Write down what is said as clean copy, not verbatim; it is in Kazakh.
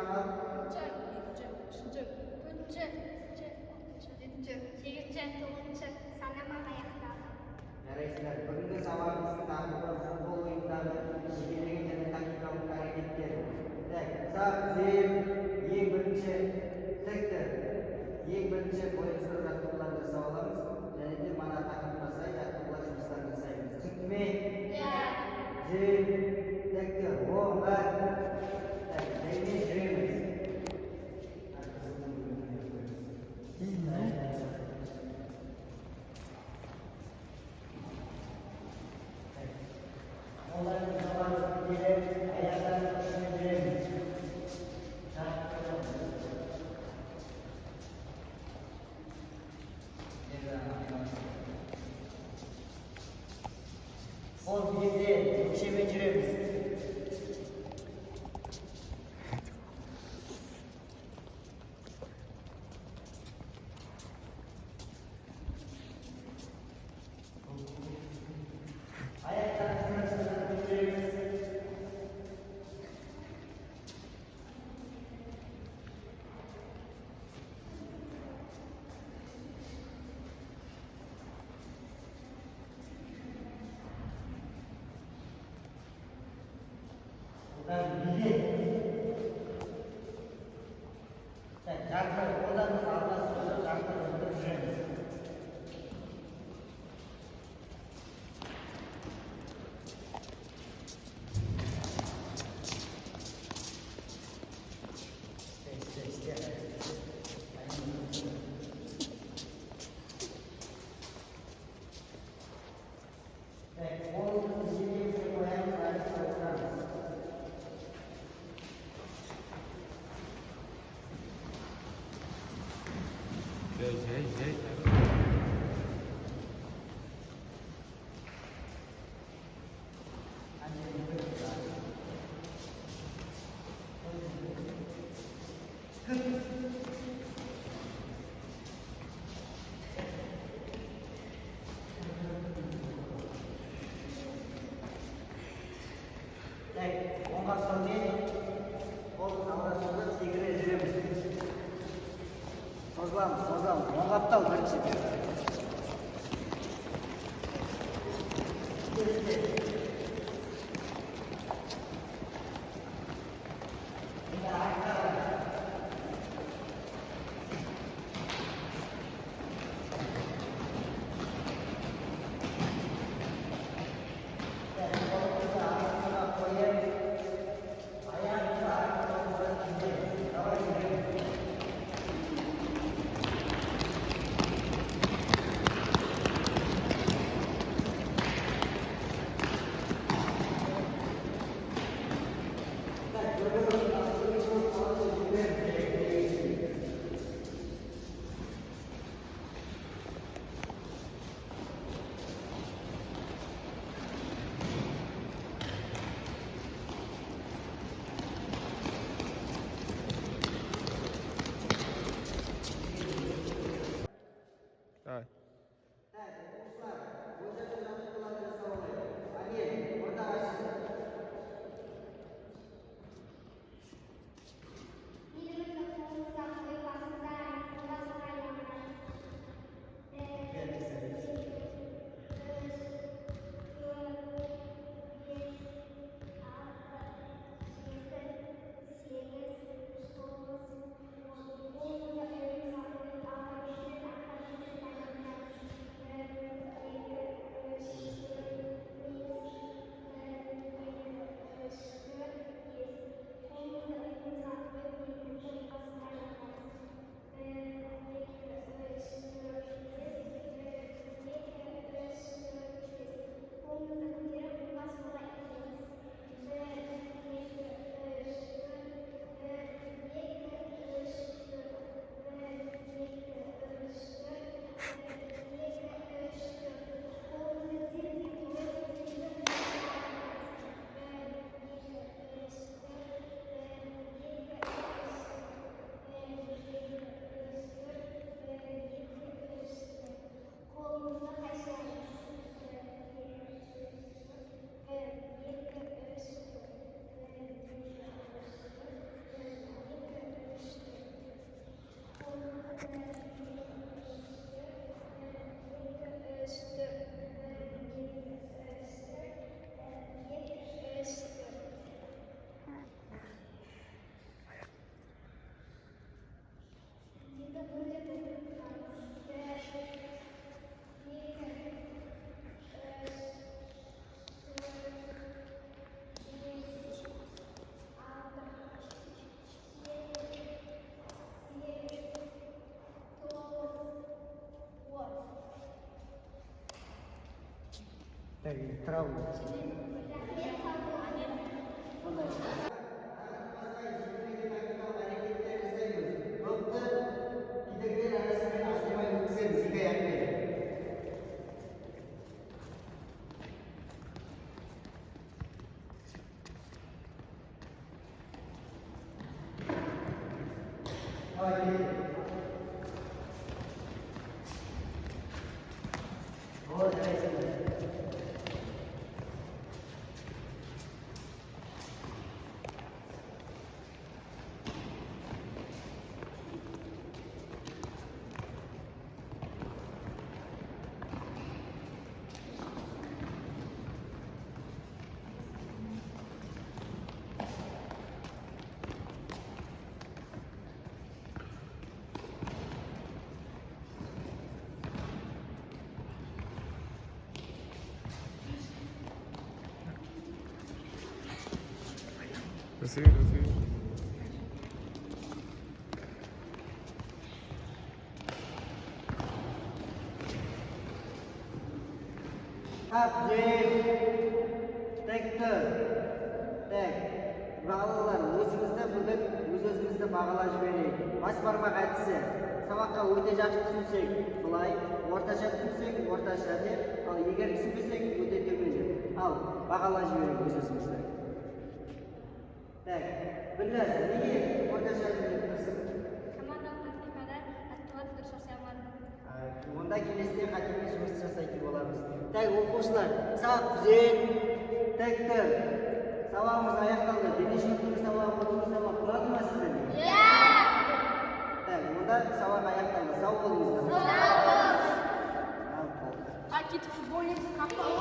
번째, 둘째, 셋째, to'rtinchi sanama oyoqdagi. Yaraysilar. Bugungi savolimiz taqdir futbol o'yinlari shekilligi yana taktikalik harakatdir. Saf zeb eng birinchi tekdir. Eng birinchi poyezd jadvallarni savolamiz. Yana mana taqdirlasa jadvallar ishlarni sayamiz. Tushunmi? Zeb tekdir. O'g'lar. Neyni jiremiz. Sozlam, oңғаптал бірінші. Так, тұра ғой. Допты кедергілер арасымен асырмай өткіземіз, екі аяқпен. Давай, келеді. Вот, жарайсыңдар. Recibir, recibir. Текті. Так, балалар, өзімізді бүгін өз-өзімізді бағалап жіберейік. Бас бармақ әдісі. Сабаққа өте жақсы түсінсек, былай, орташа түсінсек, орташа деп, ал егер түсінбесек, өте төмен деп. Ал, бағалап жіберейік өз-өзімізді. Так, Бірләс, неге орташа деп тұрсың? Команда практикада аттуат дұрыс жасай алмадым. Онда келесіде қатемен жұмыс жасайтын боламыз. Так, оқушылар, сап, түзел, так, тұр. Сабағымыз аяқталды. Дене шынықтыру сабағы, отыру сабағы болады ма сіздерге? Так, онда сабақ аяқталды. Сау болыңыздар. А кит футболник капал.